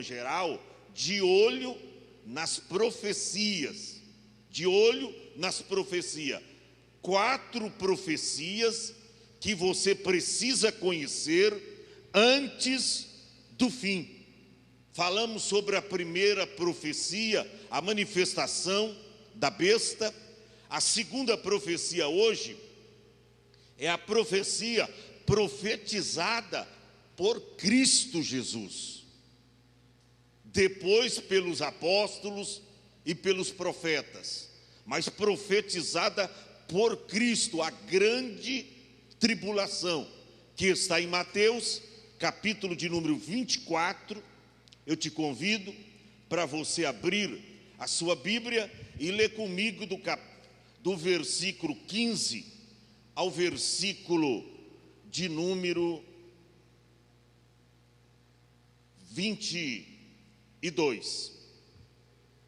geral, de olho nas profecias. De olho nas profecias. 4 profecias que você precisa conhecer antes do fim. Falamos sobre a primeira profecia, a manifestação da besta. A segunda profecia hoje é a profecia profetizada por Cristo Jesus, depois pelos apóstolos e pelos profetas, mas profetizada por Cristo, a grande tribulação, que está em Mateus, capítulo de número 24. Eu te convido para você abrir a sua Bíblia e ler comigo do versículo 15 ao versículo de número 22.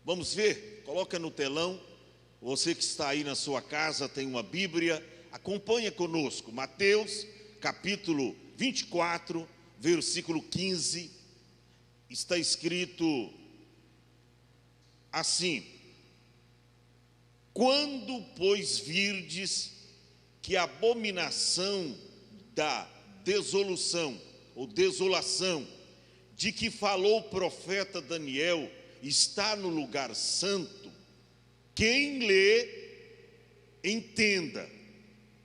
Vamos ver? Coloca no telão. Você que está aí na sua casa, tem uma Bíblia, acompanha conosco. Mateus, capítulo 24, versículo 15. Está escrito assim: quando, pois, virdes que a abominação da desolação, ou desolação, de que falou o profeta Daniel, está no lugar santo, quem lê, entenda.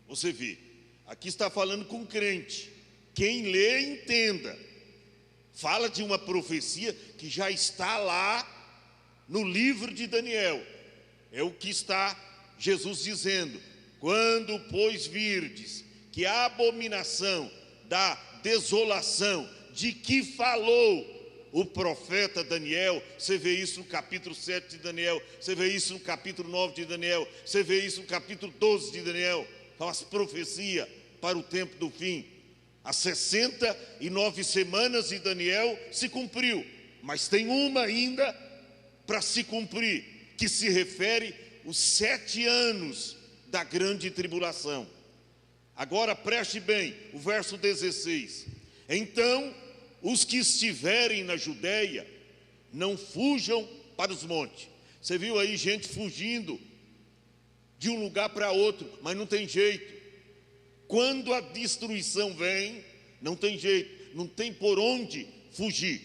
Você vê, aqui está falando com crente. Quem lê, entenda. Fala de uma profecia que já está lá no livro de Daniel. É o que está Jesus dizendo: quando, pois, virdes que a abominação da desolação, de que falou o profeta Daniel, você vê isso no capítulo 7 de Daniel, você vê isso no capítulo 9 de Daniel, você vê isso no capítulo 12 de Daniel, são as profecias para o tempo do fim. As 69 semanas de Daniel se cumpriu, mas tem uma ainda para se cumprir, que se refere aos 7 anos da grande tribulação. Agora preste bem, o verso 16: então os que estiverem na Judéia, não fujam para os montes. Você viu aí gente fugindo de um lugar para outro, mas não tem jeito. Quando a destruição vem, não tem jeito, não tem por onde fugir.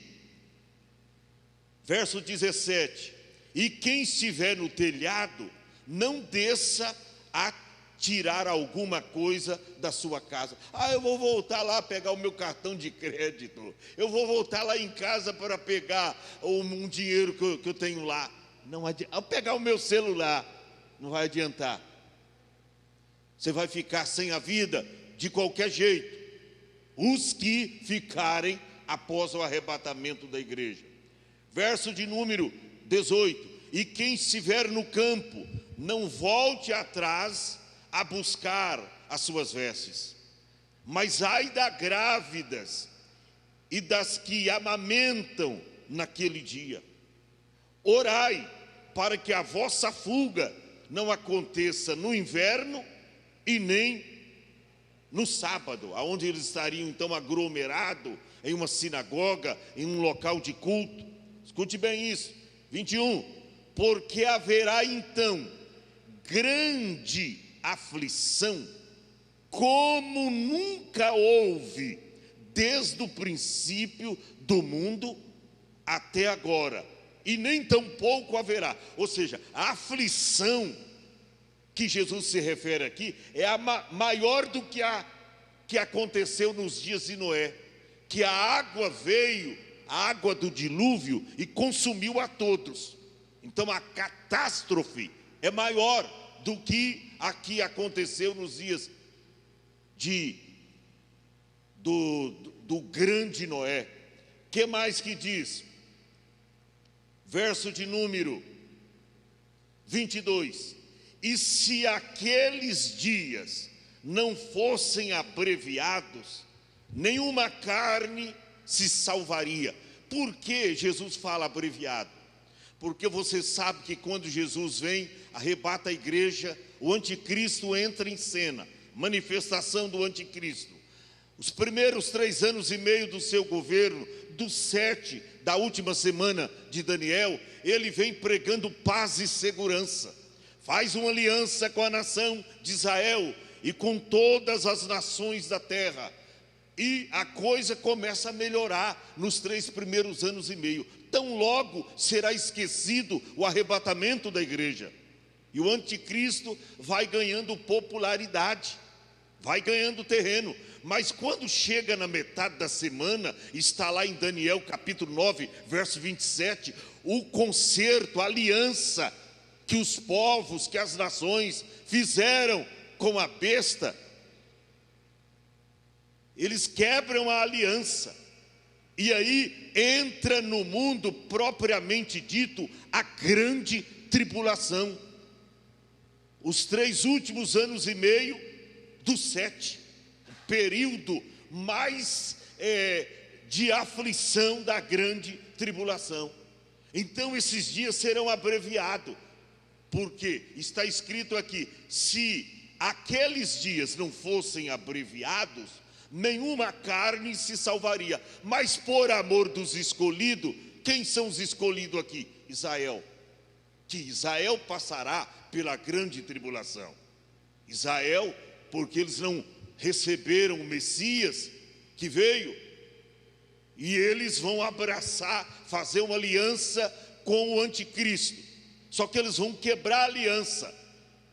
Verso 17: e quem estiver no telhado, não desça a tirar alguma coisa da sua casa. Eu vou voltar lá pegar o meu cartão de crédito, eu vou voltar lá em casa para pegar um dinheiro que eu tenho lá. Não adianta. Ao pegar o meu celular, não vai adiantar. Você vai ficar sem a vida de qualquer jeito. Os que ficarem após o arrebatamento da igreja. Verso de número 18: e quem estiver no campo, não volte atrás a buscar as suas vestes. Mas ai das grávidas e das que amamentam naquele dia. Orai para que a vossa fuga não aconteça no inverno e nem no sábado, aonde eles estariam então aglomerados em uma sinagoga, em um local de culto. Escute bem isso. 21: porque haverá então grande aflição, como nunca houve desde o princípio do mundo até agora, e nem tampouco haverá. Ou seja, a aflição que Jesus se refere aqui é a maior do que a que aconteceu nos dias de Noé, que a água veio, a água do dilúvio, e consumiu a todos. Então a catástrofe é maior do que a que aconteceu nos dias do grande Noé. Que mais que diz? Verso de número 22: e se aqueles dias não fossem abreviados, nenhuma carne se salvaria. Por que Jesus fala abreviado? Porque você sabe que quando Jesus vem, arrebata a igreja, o anticristo entra em cena, manifestação do anticristo. Os primeiros 3 anos e meio do seu governo, do 7 da última semana de Daniel, ele vem pregando paz e segurança. Faz uma aliança com a nação de Israel e com todas as nações da terra. E a coisa começa a melhorar nos 3 primeiros anos e meio. Tão logo será esquecido o arrebatamento da igreja. E o anticristo vai ganhando popularidade, vai ganhando terreno. Mas quando chega na metade da semana, está lá em Daniel capítulo 9, verso 27, o concerto, a aliança que os povos, que as nações fizeram com a besta. Eles quebram a aliança. E aí entra no mundo propriamente dito a grande tribulação. Os 3 últimos anos e meio do 7, período mais de aflição da grande tribulação. Então esses dias serão abreviados, porque está escrito aqui: se aqueles dias não fossem abreviados, nenhuma carne se salvaria. Mas por amor dos escolhidos, quem são os escolhidos aqui? Israel. Que Israel passará pela grande tribulação. Israel, porque eles não receberam o Messias que veio, e eles vão abraçar, fazer uma aliança com o anticristo. Só que eles vão quebrar a aliança,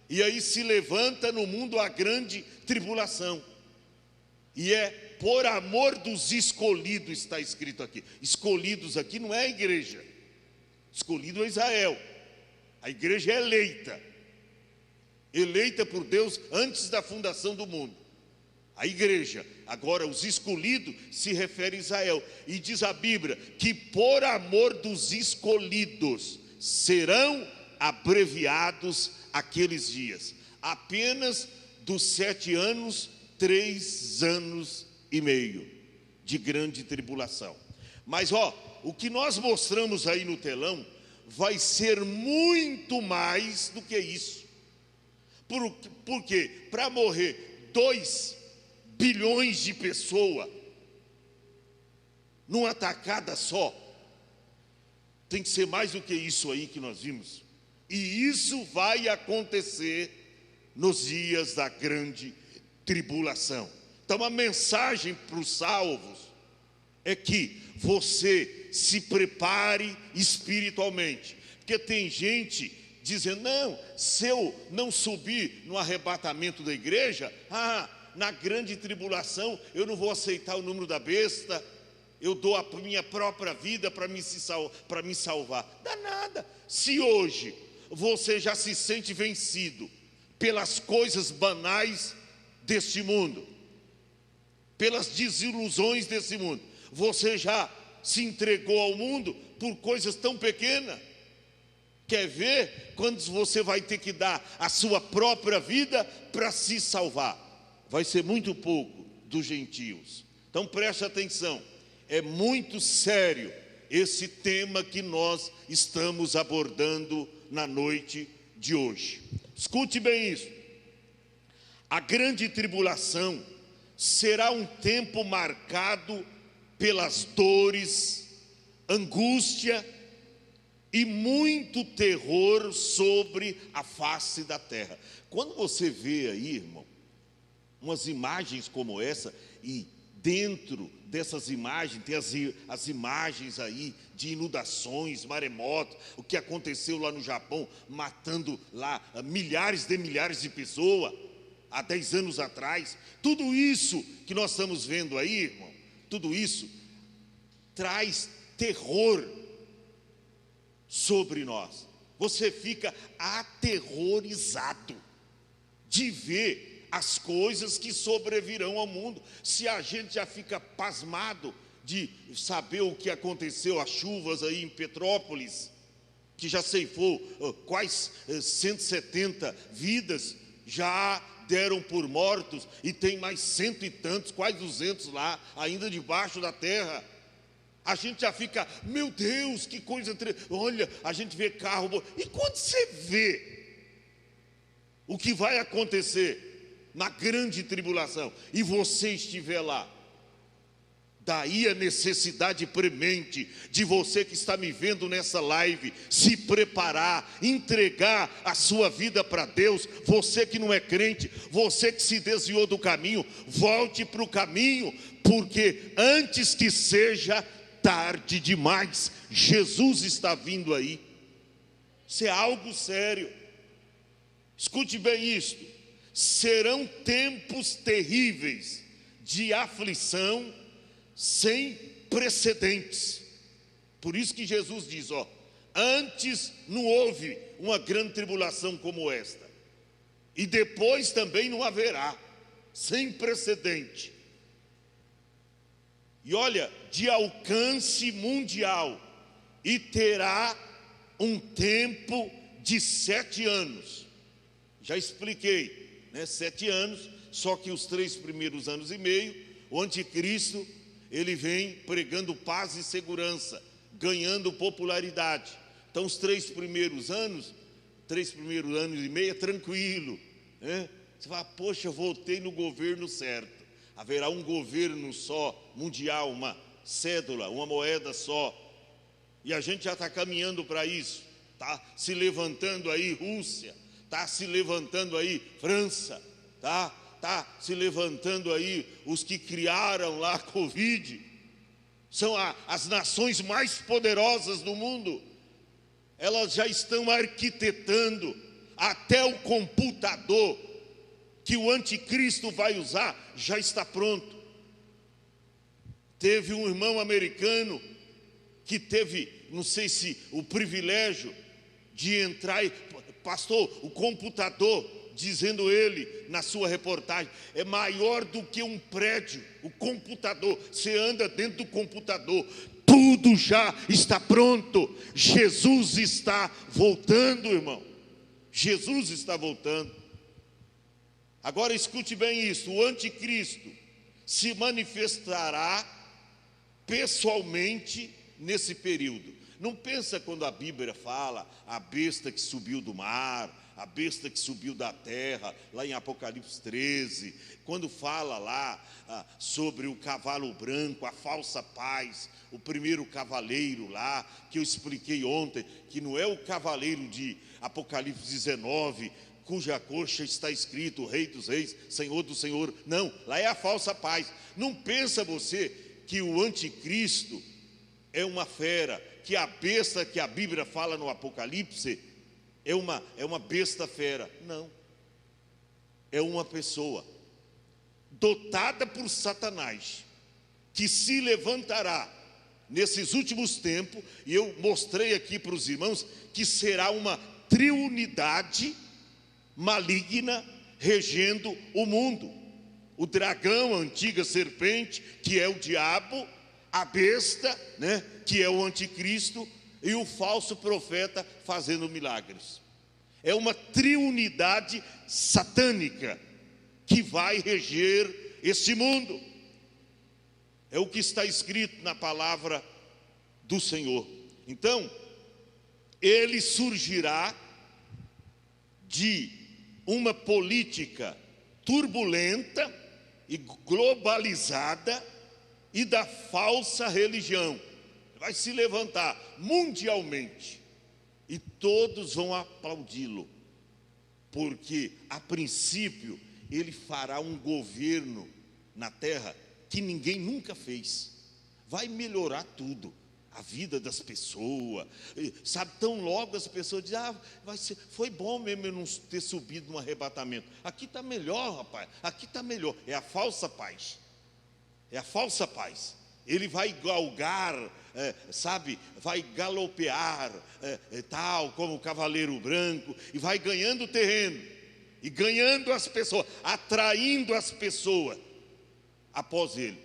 e aí se levanta no mundo a grande tribulação. E é por amor dos escolhidos, está escrito aqui. Escolhidos aqui não é a igreja, escolhido é Israel. A igreja é eleita por Deus antes da fundação do mundo. A igreja, agora os escolhidos, se refere a Israel. E diz a Bíblia que por amor dos escolhidos serão abreviados aqueles dias. Apenas dos 7 anos, 3 anos e meio de grande tribulação. Mas o que nós mostramos aí no telão vai ser muito mais do que isso. Por quê? Para morrer 2 bilhões de pessoas numa tacada só, tem que ser mais do que isso aí que nós vimos. E isso vai acontecer nos dias da grande tribulação. Então a mensagem para os salvos é que você se prepare espiritualmente. Porque tem gente dizendo: não, se eu não subir no arrebatamento da igreja, na grande tribulação eu não vou aceitar o número da besta, eu dou a minha própria vida para me salvar. Dá nada. Se hoje você já se sente vencido pelas coisas banais deste mundo, pelas desilusões desse mundo, você já se entregou ao mundo por coisas tão pequenas. Quer ver quando você vai ter que dar a sua própria vida para se salvar? Vai ser muito pouco dos gentios. Então preste atenção, é muito sério esse tema que nós estamos abordando na noite de hoje. Escute bem isso. A grande tribulação será um tempo marcado pelas dores, angústia e muito terror sobre a face da terra. Quando você vê aí, irmão, umas imagens como essa, e dentro dessas imagens tem as imagens aí de inundações, maremotos, o que aconteceu lá no Japão, matando lá milhares de pessoas há 10 anos atrás. Tudo isso que nós estamos vendo aí, irmão, tudo isso traz terror sobre nós. Você fica aterrorizado de ver as coisas que sobrevirão ao mundo. Se a gente já fica pasmado de saber o que aconteceu, as chuvas aí em Petrópolis, que já ceifou quase 170 vidas, já deram por mortos, e tem mais 100 e tantos, quase 200 lá, ainda debaixo da terra. A gente já fica: meu Deus, que coisa, olha, a gente vê carro, e quando você vê o que vai acontecer na grande tribulação, e você estiver lá, Daí a necessidade premente de você que está me vendo nessa live se preparar, entregar a sua vida para Deus. Você que não é crente, você que se desviou do caminho, volte para o caminho, porque antes que seja tarde demais, Jesus está vindo aí. Isso é algo sério. Escute bem isto: serão tempos terríveis de aflição sem precedentes. Por isso que Jesus diz, antes não houve uma grande tribulação como esta, e depois também não haverá, sem precedente. E olha, de alcance mundial, e terá um tempo de 7 anos. Já expliquei, 7 anos, só que os 3 primeiros anos e meio, o anticristo, ele vem pregando paz e segurança, ganhando popularidade. Então os 3 primeiros anos e meio é tranquilo, né? Você fala, poxa, eu voltei no governo certo. Haverá um governo só, mundial, uma cédula, uma moeda só. E a gente já está caminhando para isso. Está se levantando aí Rússia, está se levantando aí França, está se levantando aí os que criaram lá a Covid. São as nações mais poderosas do mundo. Elas já estão arquitetando até o computador que o anticristo vai usar, já está pronto. Teve um irmão americano que teve, não sei se o privilégio de entrar e, pastor, o computador, dizendo ele na sua reportagem, é maior do que um prédio, o computador. Você anda dentro do computador, tudo já está pronto. Jesus está voltando, irmão. Jesus está voltando. Agora escute bem isso: o anticristo se manifestará pessoalmente nesse período. Não pensa quando a Bíblia fala a besta que subiu do mar, a besta que subiu da terra, lá em Apocalipse 13, quando fala lá sobre o cavalo branco, a falsa paz, o primeiro cavaleiro lá, que eu expliquei ontem, que não é o cavaleiro de Apocalipse 19, cuja coxa está escrito Rei dos Reis, Senhor do Senhor. Não, lá é a falsa paz. Não pensa você que o anticristo é uma fera, que a besta que a Bíblia fala no Apocalipse é uma besta fera. Não, é uma pessoa dotada por Satanás, que se levantará nesses últimos tempos, e eu mostrei aqui para os irmãos, que será uma triunidade maligna regendo o mundo. O dragão, a antiga serpente, que é o diabo, a besta, que é o anticristo, e o falso profeta fazendo milagres. É uma triunidade satânica que vai reger esse mundo. É o que está escrito na palavra do Senhor. Então, ele surgirá de uma política turbulenta e globalizada e da falsa religião. Vai se levantar mundialmente e todos vão aplaudi-lo, porque a princípio ele fará um governo na terra que ninguém nunca fez. Vai melhorar tudo, a vida das pessoas, sabe? Tão logo as pessoas dizem, foi bom mesmo eu não ter subido no arrebatamento. Aqui está melhor, rapaz, aqui está melhor. É a falsa paz, é a falsa paz. Ele vai galgar, vai galopear, tal como o cavaleiro branco, e vai ganhando terreno, e ganhando as pessoas, atraindo as pessoas após ele.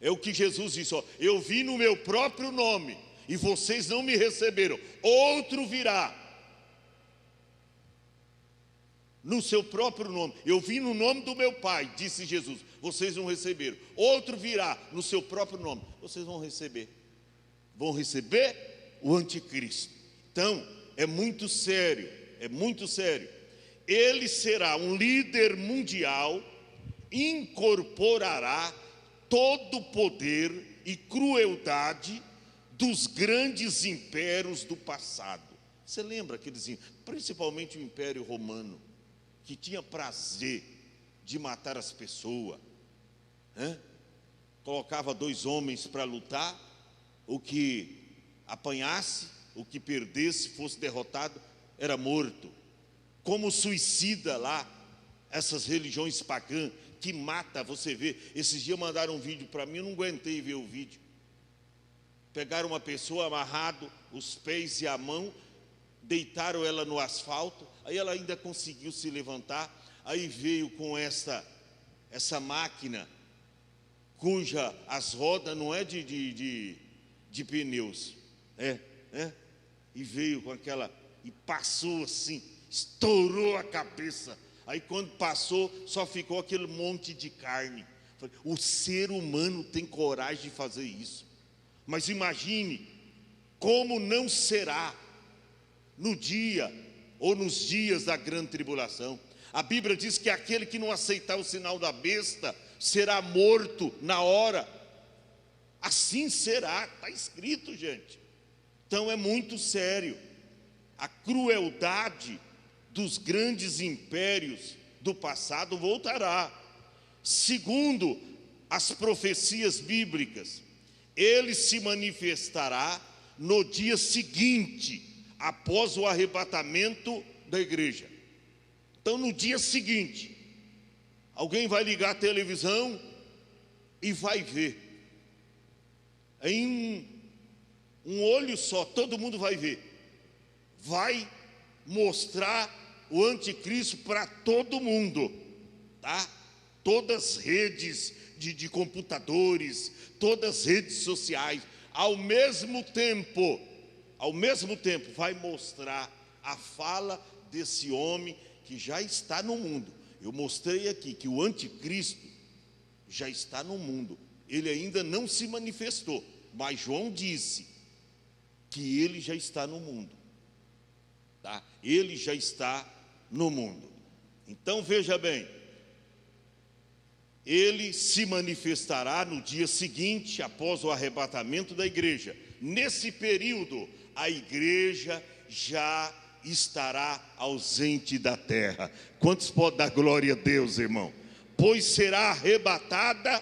É o que Jesus disse, eu vim no meu próprio nome, e vocês não me receberam. Outro virá no seu próprio nome. Eu vim no nome do meu Pai, disse Jesus, vocês não receberam. Outro virá no seu próprio nome, vocês vão receber. Vão receber o anticristo. Então, é muito sério, é muito sério. Ele será um líder mundial, incorporará todo o poder e crueldade dos grandes impérios do passado. Você lembra aqueles, principalmente o Império Romano, que tinha prazer de matar as pessoas, né? Colocava 2 homens para lutar, o que apanhasse, o que perdesse, fosse derrotado, era morto. Como suicida lá, essas religiões pagãs, que mata, você vê. Esses dias mandaram um vídeo para mim, eu não aguentei ver o vídeo. Pegaram uma pessoa amarrado, os pés e a mão, deitaram ela no asfalto, aí ela ainda conseguiu se levantar, aí veio com essa máquina, cuja as rodas não é de pneus, e veio com aquela, e passou assim, estourou a cabeça. Aí quando passou, só ficou aquele monte de carne. O ser humano tem coragem de fazer isso. Mas imagine como não será no dia ou nos dias da grande tribulação. A Bíblia diz que aquele que não aceitar o sinal da besta será morto na hora. Assim será, está escrito, gente. Então é muito sério. A crueldade dos grandes impérios do passado voltará. Segundo as profecias bíblicas, ele se manifestará no dia seguinte, após o arrebatamento da igreja. Então, no dia seguinte, alguém vai ligar a televisão e vai ver. Em um olho só, todo mundo vai ver. Vai mostrar o anticristo para todo mundo, tá? Todas as redes de computadores, todas as redes sociais, ao mesmo tempo vai mostrar a fala desse homem que já está no mundo. Eu mostrei aqui que o anticristo já está no mundo. Ele ainda não se manifestou, mas João disse que ele já está no mundo, tá? Ele já está no mundo. Então veja bem, ele se manifestará no dia seguinte, após o arrebatamento da igreja. Nesse período, a igreja já estará ausente da terra. Quantos podem dar glória a Deus, irmão? Pois será arrebatada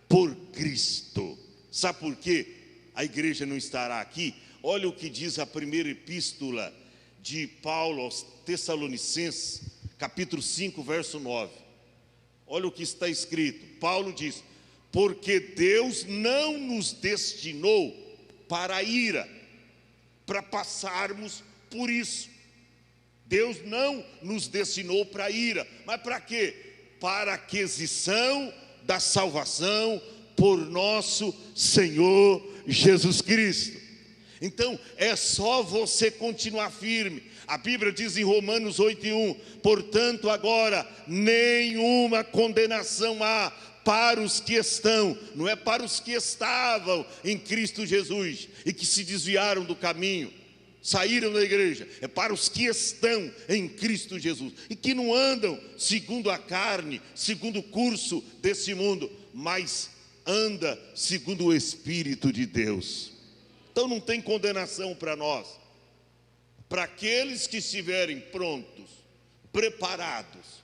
por Cristo. Sabe por quê a igreja não estará aqui? Olha o que diz a primeira epístola de Paulo aos Tessalonicenses, capítulo 5, verso 9. Olha o que está escrito. Paulo diz: porque Deus não nos destinou para a ira, para passarmos por isso. Deus não nos destinou para a ira, mas para quê? Para a aquisição da salvação por nosso Senhor Jesus Cristo. Então é só você continuar firme. A Bíblia diz em Romanos 8:1: portanto agora nenhuma condenação há para os que estão, não é para os que estavam em Cristo Jesus e que se desviaram do caminho, saíram da igreja. É para os que estão em Cristo Jesus e que não andam segundo a carne, segundo o curso desse mundo, mas anda segundo o Espírito de Deus. Então não tem condenação para nós. Para aqueles que estiverem prontos, preparados,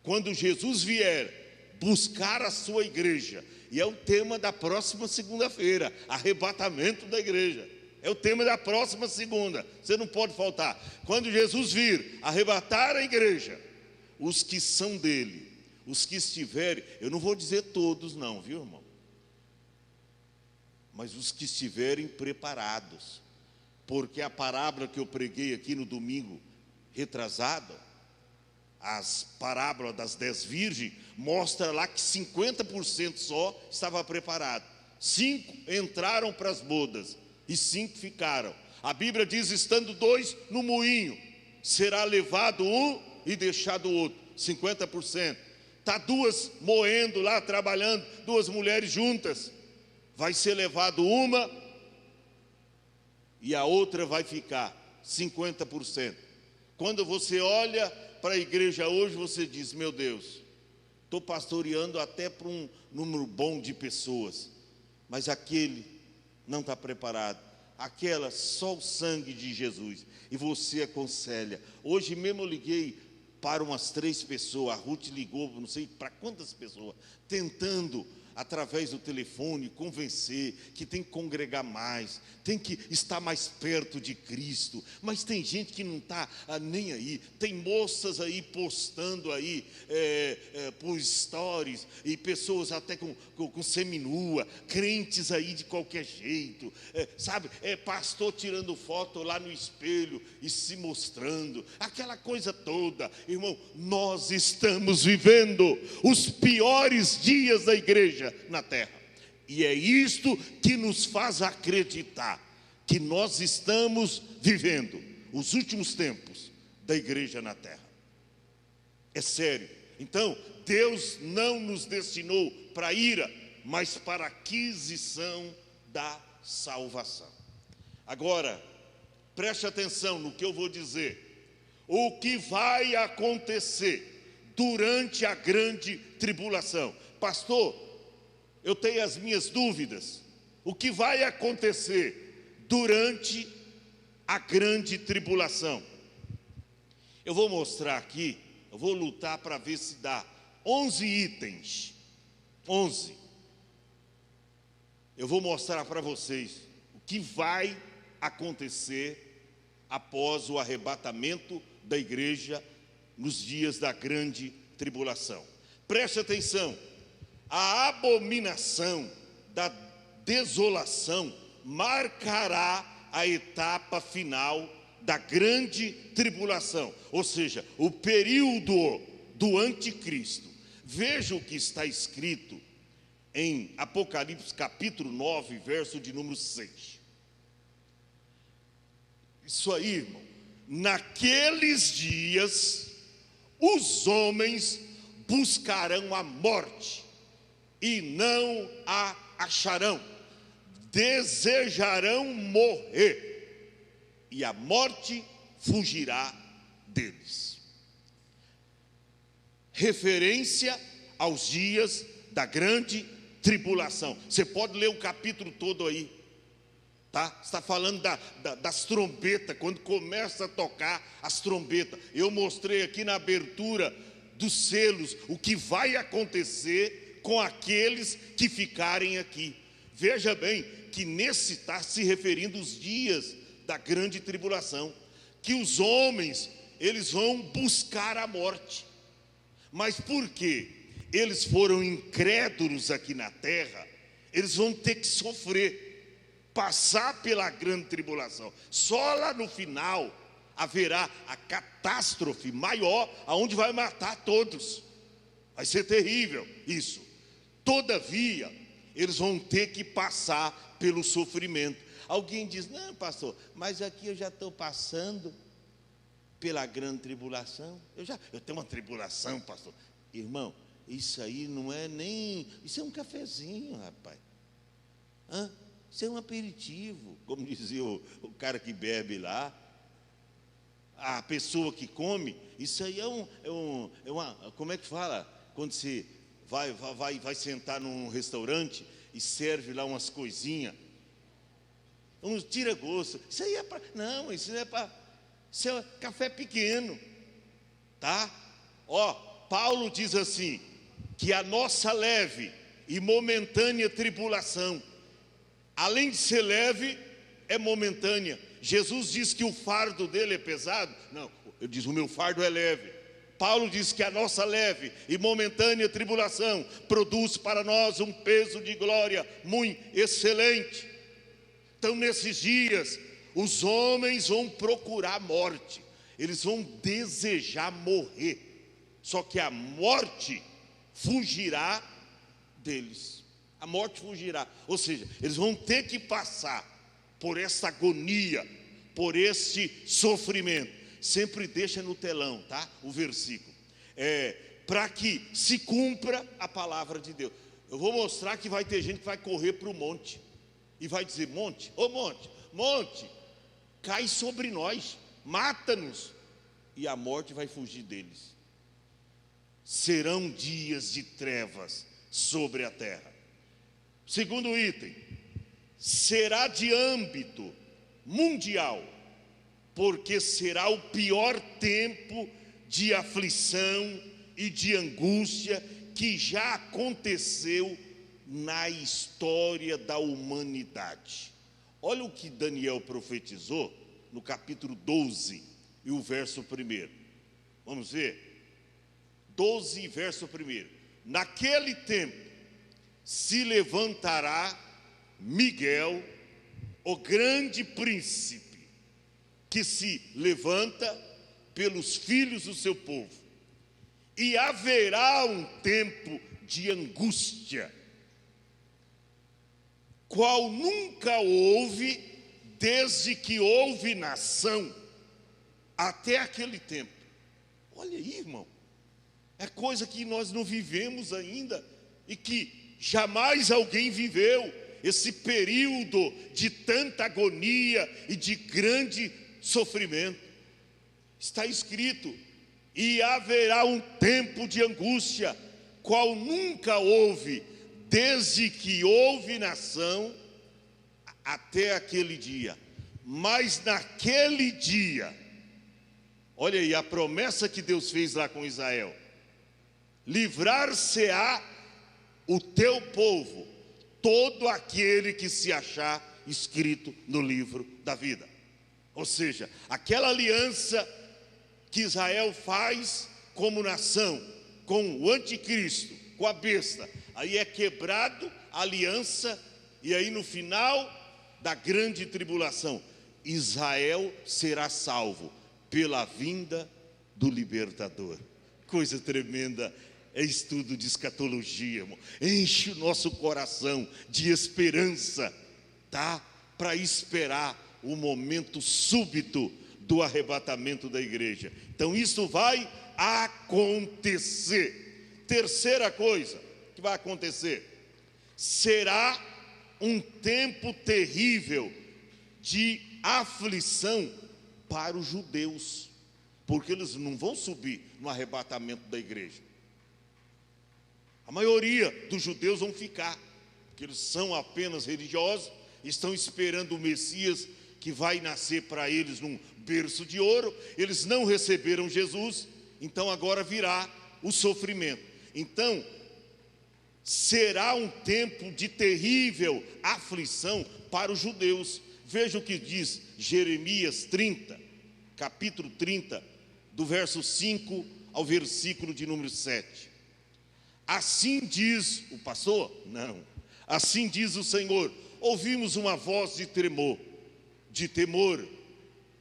quando Jesus vier buscar a sua igreja, e é o tema da próxima segunda-feira, arrebatamento da igreja, é o tema da próxima segunda, você não pode faltar. Quando Jesus vir arrebatar a igreja, os que são dele, os que estiverem, eu não vou dizer todos não, viu, irmão? Mas os que estiverem preparados, porque a parábola que eu preguei aqui no domingo retrasado, as parábolas das 10 virgens, mostra lá que 50% só estava preparado. 5 entraram para as bodas e 5 ficaram. A Bíblia diz: estando 2 no moinho, será levado um e deixado o outro. 50%. Está 2 moendo lá, trabalhando, 2 mulheres juntas. Vai ser levado uma e a outra vai ficar 50%. Quando você olha para a igreja hoje, você diz: meu Deus, estou pastoreando até para um número bom de pessoas, mas aquele não está preparado. Aquela, só o sangue de Jesus. E você aconselha. Hoje mesmo eu liguei para umas 3 pessoas. A Ruth ligou, não sei para quantas pessoas, tentando, através do telefone, convencer que tem que congregar mais, tem que estar mais perto de Cristo. Mas tem gente que não está nem aí. Tem moças aí postando aí por stories, e pessoas até com seminua, crentes aí de qualquer jeito, sabe? Pastor tirando foto lá no espelho e se mostrando, aquela coisa toda. Irmão, nós estamos vivendo os piores dias da igreja na terra, e é isto que nos faz acreditar que nós estamos vivendo os últimos tempos da igreja na terra. É sério. Então, Deus não nos destinou para ira, mas para aquisição da salvação. Agora, preste atenção no que eu vou dizer. O que vai acontecer durante a grande tribulação? Pastor, eu tenho as minhas dúvidas. O que vai acontecer durante a grande tribulação? Eu vou mostrar aqui, eu vou lutar para ver se dá 11 itens. 11. Eu vou mostrar para vocês o que vai acontecer após o arrebatamento da igreja nos dias da grande tribulação. Preste atenção. A abominação da desolação marcará a etapa final da grande tribulação, ou seja, o período do anticristo. Veja o que está escrito em Apocalipse capítulo 9, verso de número 6. Isso aí, irmão. Naqueles dias, os homens buscarão a morte e não a acharão, desejarão morrer, e a morte fugirá deles. Referência aos dias da grande tribulação. Você pode ler o capítulo todo aí, tá? Está falando das trombetas, quando começa a tocar as trombetas. Eu mostrei aqui na abertura dos selos o que vai acontecer com aqueles que ficarem aqui. Veja bem que nesse está se referindo os dias da grande tribulação, que os homens, eles vão buscar a morte. Mas por quê? Eles foram incrédulos aqui na terra, eles vão ter que sofrer, passar pela grande tribulação. Só lá no final haverá a catástrofe maior, aonde vai matar todos. Vai ser terrível isso. Todavia, eles vão ter que passar pelo sofrimento. Alguém diz: não, pastor, mas aqui eu já estou passando pela grande tribulação. Eu tenho uma tribulação, pastor. Irmão, isso aí não é nem... Isso é um cafezinho, rapaz. Isso é um aperitivo, como dizia o cara que bebe lá. A pessoa que come, isso aí é uma... Como é que fala? Quando você vai sentar num restaurante e serve lá umas coisinhas, um tira-gosto. Isso aí é para... Não, isso não é para... Isso é café pequeno, tá? Paulo diz assim, que a nossa leve e momentânea tribulação, além de ser leve, é momentânea. Jesus diz que o fardo dele é pesado. Não, ele diz: o meu fardo é leve. Paulo diz que a nossa leve e momentânea tribulação produz para nós um peso de glória muito excelente. Então, nesses dias, os homens vão procurar a morte, eles vão desejar morrer, só que a morte fugirá deles. A morte fugirá, ou seja, eles vão ter que passar por essa agonia, por esse sofrimento. Sempre deixa no telão, tá? O versículo. Para que se cumpra a palavra de Deus. Eu vou mostrar que vai ter gente que vai correr para o monte e vai dizer: monte, ô monte, monte, cai sobre nós, mata-nos. E a morte vai fugir deles. Serão dias de trevas sobre a terra. Segundo item, será de âmbito mundial, porque será o pior tempo de aflição e de angústia que já aconteceu na história da humanidade. Olha o que Daniel profetizou no capítulo 12 e o verso 1. Vamos ver? 12, verso 1. Naquele tempo se levantará Miguel, o grande príncipe, que se levanta pelos filhos do seu povo, e haverá um tempo de angústia, qual nunca houve desde que houve nação até aquele tempo. Olha aí, irmão, é coisa que nós não vivemos ainda e que jamais alguém viveu, esse período de tanta agonia e de grande sofrimento. Está escrito: e haverá um tempo de angústia, qual nunca houve desde que houve nação até aquele dia. Mas naquele dia, olha aí a promessa que Deus fez lá com Israel: livrar-se-á o teu povo, todo aquele que se achar escrito no livro da vida. Ou seja, aquela aliança que Israel faz como nação com o anticristo, com a besta, aí é quebrado a aliança, e aí no final da grande tribulação, Israel será salvo pela vinda do libertador. Coisa tremenda, é estudo de escatologia, irmão. Enche o nosso coração de esperança, tá? Para esperar o momento súbito do arrebatamento da igreja. Então isso vai acontecer. Terceira coisa que vai acontecer: será um tempo terrível de aflição para os judeus, porque eles não vão subir no arrebatamento da igreja. A maioria dos judeus vão ficar, porque eles são apenas religiosos, estão esperando o Messias que vai nascer para eles num berço de ouro. Eles não receberam Jesus, então agora virá o sofrimento. Então, será um tempo de terrível aflição para os judeus. Veja o que diz Jeremias 30, capítulo 30, do verso 5 ao versículo de número 7. Assim diz o pastor? Não. Assim diz o Senhor: ouvimos uma voz de temor,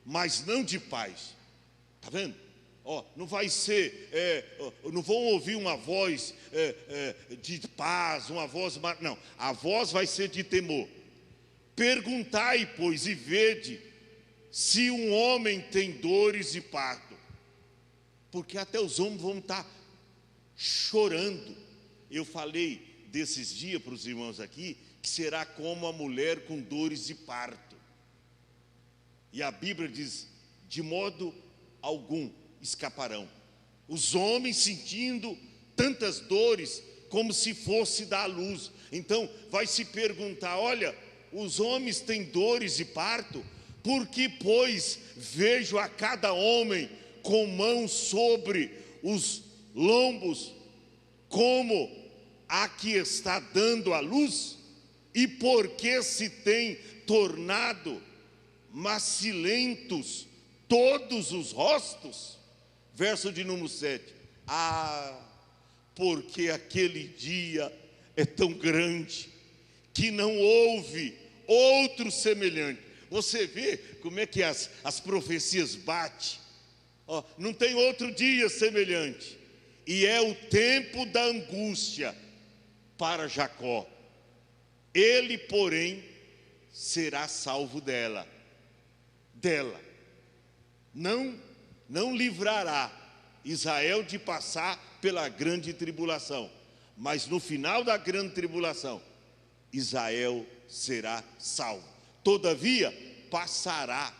mas não de paz. Está vendo? Não vai ser, não vão ouvir uma voz de paz, uma voz, não, a voz vai ser de temor. Perguntai, pois, e vede se um homem tem dores de parto, porque até os homens vão estar chorando. Eu falei desses dias para os irmãos aqui, que será como a mulher com dores de parto. E a Bíblia diz: de modo algum escaparão. Os homens sentindo tantas dores, como se fosse dar à luz. Então vai se perguntar: olha, os homens têm dores de parto, porque pois vejo a cada homem com mão sobre os lombos, como a que está dando à luz, e porque se tem tornado macilentos todos os rostos. Verso de número 7. Porque aquele dia é tão grande, que não houve outro semelhante. Você vê como é que as profecias batem. Não tem outro dia semelhante. E é o tempo da angústia para Jacó. Ele, porém, será salvo dela. Não livrará Israel de passar pela grande tribulação, mas no final da grande tribulação, Israel será salvo. Todavia, passará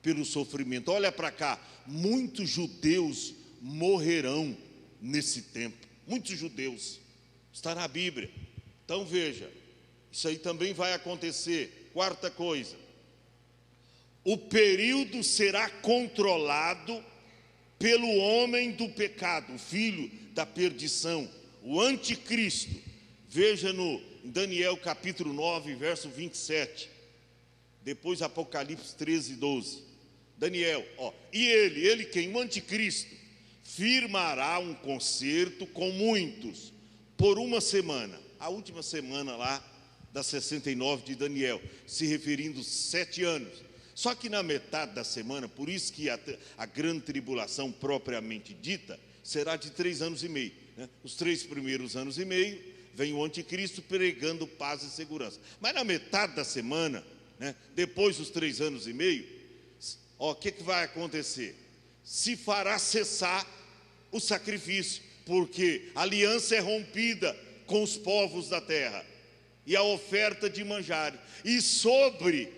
pelo sofrimento. Olha para cá, muitos judeus morrerão nesse tempo. Muitos judeus, está na Bíblia. Então veja, Isso aí também vai acontecer. Quarta coisa, o período será controlado pelo homem do pecado, o filho da perdição, o anticristo. Veja no Daniel capítulo 9, verso 27. Depois Apocalipse 13, 12. Daniel, e ele quem? O anticristo, firmará um concerto com muitos, por uma semana, a última semana lá, das 69 de Daniel, se referindo 7 anos. Só que na metade da semana, por isso que a grande tribulação propriamente dita, será de 3 anos e meio, né? Os 3 primeiros anos e meio, vem o anticristo pregando paz e segurança. Mas na metade da semana, né, depois dos 3 anos e meio, o que vai acontecer? Se fará cessar o sacrifício, porque a aliança é rompida com os povos da terra, e a oferta de manjares, e sobre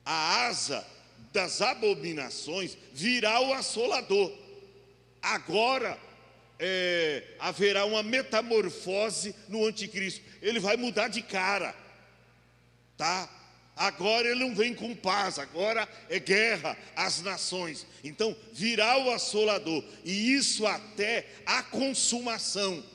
a asa das abominações virá o assolador. Agora haverá uma metamorfose no anticristo, ele vai mudar de cara, tá? Agora ele não vem com paz, agora é guerra às nações. Então virá o assolador, e isso até a consumação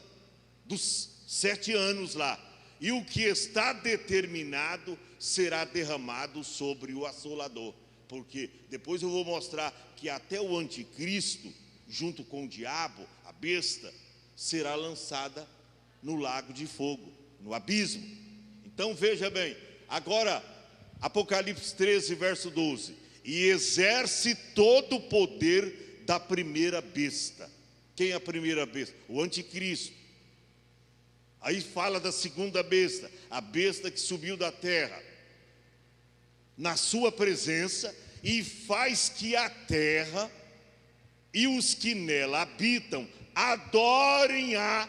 dos 7 anos lá. E o que está determinado será derramado sobre o assolador. Porque depois eu vou mostrar que até o anticristo, junto com o diabo, a besta, será lançada no lago de fogo, no abismo. Então veja bem, agora Apocalipse 13, verso 12. E exerce todo o poder da primeira besta. Quem é a primeira besta? O anticristo. Aí fala da segunda besta, a besta que subiu da terra, na sua presença, e faz que a terra e os que nela habitam adorem a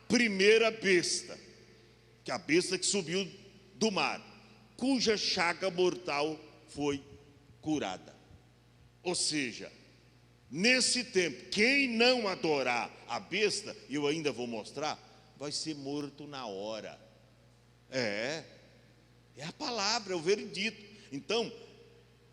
primeira besta, que é a besta que subiu do mar, cuja chaga mortal foi curada. Ou seja, nesse tempo, quem não adorar a besta, eu ainda vou mostrar, vai ser morto na hora. É a palavra, é o veredito. Então,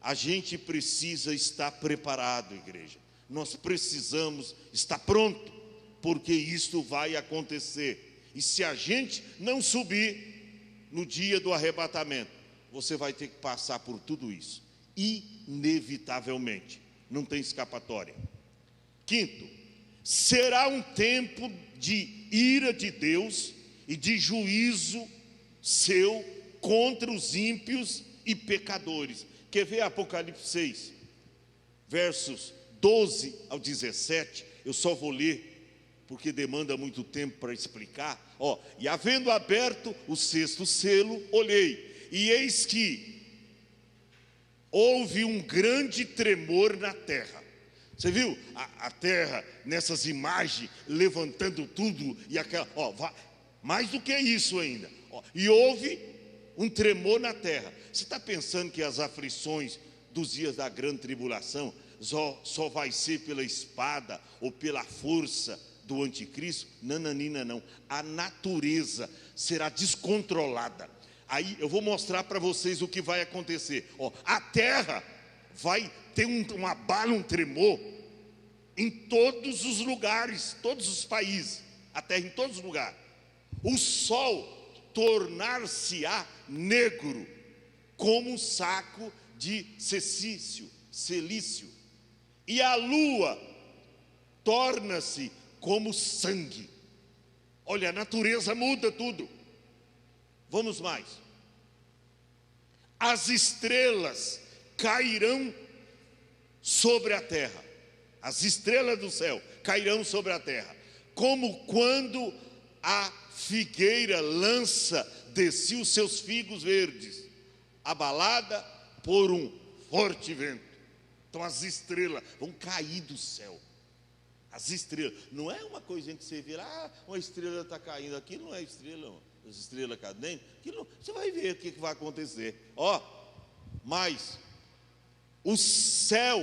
a gente precisa estar preparado, igreja. Nós precisamos estar pronto, porque isso vai acontecer. E se a gente não subir no dia do arrebatamento, você vai ter que passar por tudo isso, inevitavelmente. Não tem escapatória. Quinto, será um tempo de ira de Deus e de juízo seu contra os ímpios e pecadores. Quer ver Apocalipse 6, versos 12 ao 17? Eu só vou ler, porque demanda muito tempo para explicar. E havendo aberto o 6º selo, olhei, e eis que houve um grande tremor na terra. Você viu a terra nessas imagens levantando tudo e aquela, mais do que isso ainda. E houve um tremor na terra. Você está pensando que as aflições dos dias da grande tribulação só vai ser pela espada ou pela força do anticristo? Nananina, não. A natureza será descontrolada. Aí eu vou mostrar para vocês o que vai acontecer. A terra vai ter um abalo, um tremor em todos os lugares, todos os países, a terra em todos os lugares. O sol tornar-se-á negro, como um saco de silício, e a lua torna-se como sangue. Olha, a natureza muda tudo. Vamos mais. As estrelas cairão sobre a terra. As estrelas do céu cairão sobre a terra, como quando a figueira lança de si os seus figos verdes, abalada por um forte vento. Então as estrelas vão cair do céu. As estrelas, não é uma coisinha que você vira, uma estrela está caindo, aquilo não é estrela, as estrelas cadentes, aquilo, você vai ver o que vai acontecer. Mas o céu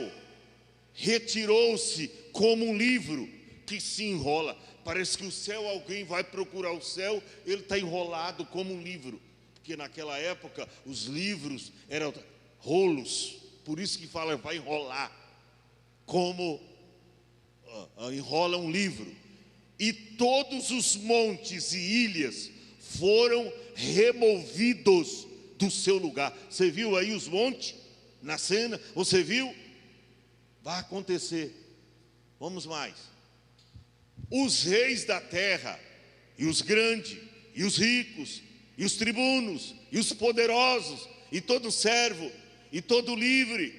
retirou-se como um livro que se enrola. Parece que o céu, alguém vai procurar o céu, ele está enrolado como um livro. Porque naquela época os livros eram rolos. Por isso que fala, vai enrolar. Como enrola um livro. E todos os montes e ilhas foram removidos do seu lugar. Você viu aí os montes na cena? Você viu? Vai acontecer. Vamos mais. Os reis da terra, e os grandes, e os ricos, e os tribunos, e os poderosos, e todo servo, e todo livre,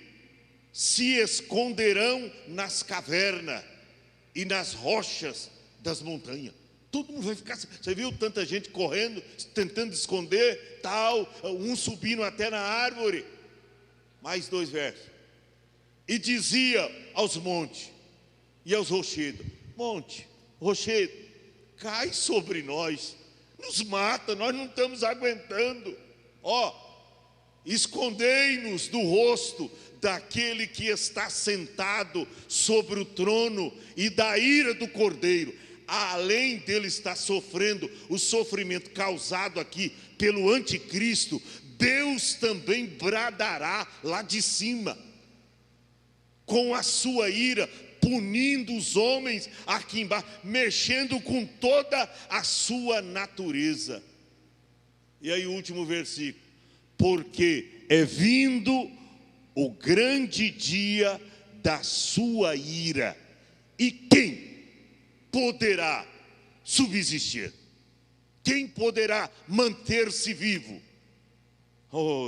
se esconderão nas cavernas e nas rochas das montanhas. Todo mundo vai ficar. Você viu tanta gente correndo, tentando esconder, tal, um subindo até na árvore. Mais 2 versos. E dizia aos montes e aos rochedos: monte, rochedo, cai sobre nós, nos mata, nós não estamos aguentando. Escondei-nos do rosto daquele que está sentado sobre o trono e da ira do Cordeiro. Além dele estar sofrendo o sofrimento causado aqui pelo anticristo, Deus também bradará lá de cima, com a sua ira, punindo os homens aqui embaixo, mexendo com toda a sua natureza. E aí o último versículo: porque é vindo o grande dia da sua ira, e quem poderá subsistir? Quem poderá manter-se vivo?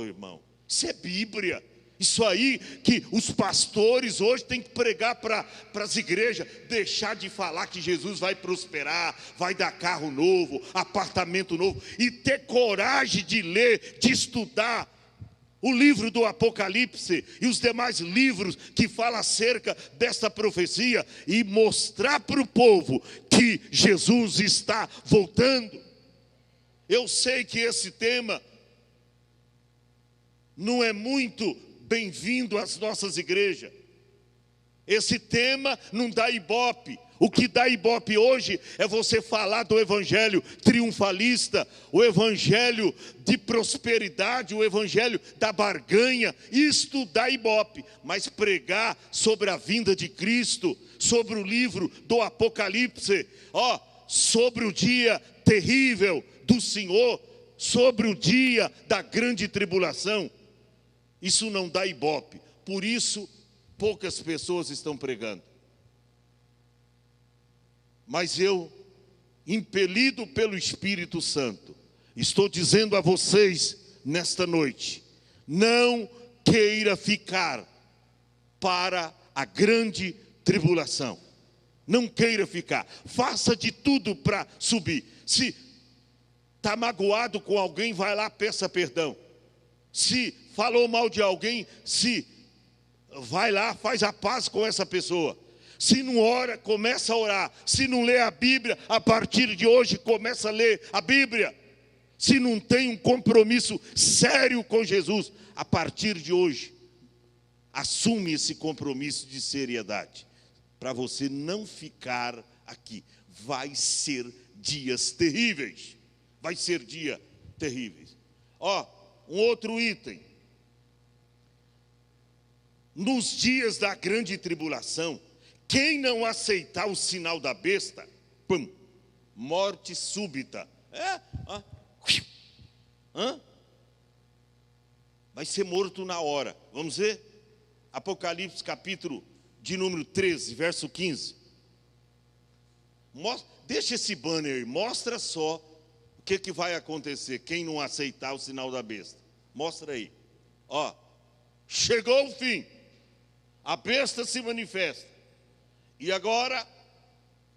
Irmão, isso é Bíblia. Isso aí que os pastores hoje têm que pregar para as igrejas, deixar de falar que Jesus vai prosperar, vai dar carro novo, apartamento novo, e ter coragem de ler, de estudar o livro do Apocalipse e os demais livros que falam acerca desta profecia, e mostrar para o povo que Jesus está voltando. Eu sei que esse tema não é muito bem-vindo às nossas igrejas. Esse tema não dá ibope. O que dá ibope hoje é você falar do evangelho triunfalista, o evangelho de prosperidade, o evangelho da barganha. Isto dá ibope. Mas pregar sobre a vinda de Cristo, sobre o livro do Apocalipse, sobre o dia terrível do Senhor, sobre o dia da grande tribulação, isso não dá ibope. Por isso poucas pessoas estão pregando. Mas eu, impelido pelo Espírito Santo, estou dizendo a vocês nesta noite: não queira ficar para a grande tribulação. Não queira ficar. Faça de tudo para subir. Se está magoado com alguém, vai lá, peça perdão. Se falou mal de alguém, vai lá, faz a paz com essa pessoa. Se não ora, começa a orar. Se não lê a Bíblia, a partir de hoje começa a ler a Bíblia. Se não tem um compromisso sério com Jesus, a partir de hoje, assume esse compromisso de seriedade, para você não ficar aqui. Vai ser dias terríveis. Vai ser dia terríveis. Um outro item. Nos dias da grande tribulação, quem não aceitar o sinal da besta, morte súbita. Vai ser morto na hora. Vamos ver? Apocalipse capítulo de número 13, verso 15. Deixa esse banner aí, mostra só o que vai acontecer, quem não aceitar o sinal da besta. Mostra aí. Chegou o fim. A besta se manifesta. E agora,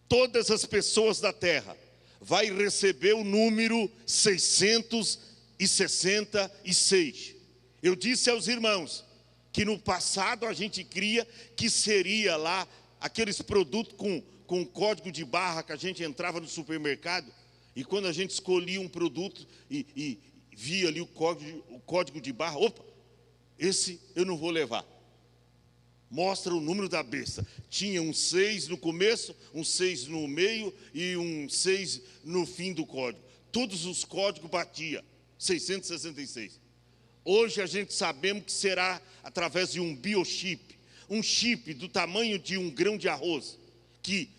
todas as pessoas da terra vai receber o número 666. Eu disse aos irmãos que no passado a gente cria que seria lá aqueles produtos com código de barra que a gente entrava no supermercado, e quando a gente escolhia um produto e via ali o código de barra, esse eu não vou levar. Mostra o número da besta. Tinha um 6 no começo, um 6 no meio e um 6 no fim do código. Todos os códigos batia 666. Hoje a gente sabemos que será através de um biochip, um chip do tamanho de um grão de arroz, que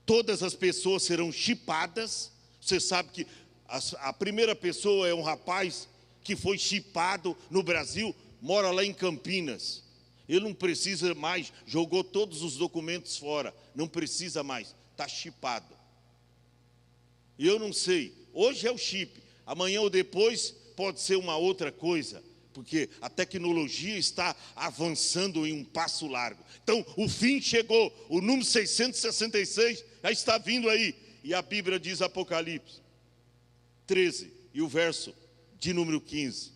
todas as pessoas serão chipadas. Você sabe que a primeira pessoa é um rapaz que foi chipado no Brasil, mora lá em Campinas. Ele não precisa mais, jogou todos os documentos fora, não precisa mais, está chipado. E eu não sei, hoje é o chip, amanhã ou depois pode ser uma outra coisa, porque a tecnologia está avançando em um passo largo. Então, o fim chegou, o número 666 já está vindo aí. E a Bíblia diz, Apocalipse 13, e o verso de número 15.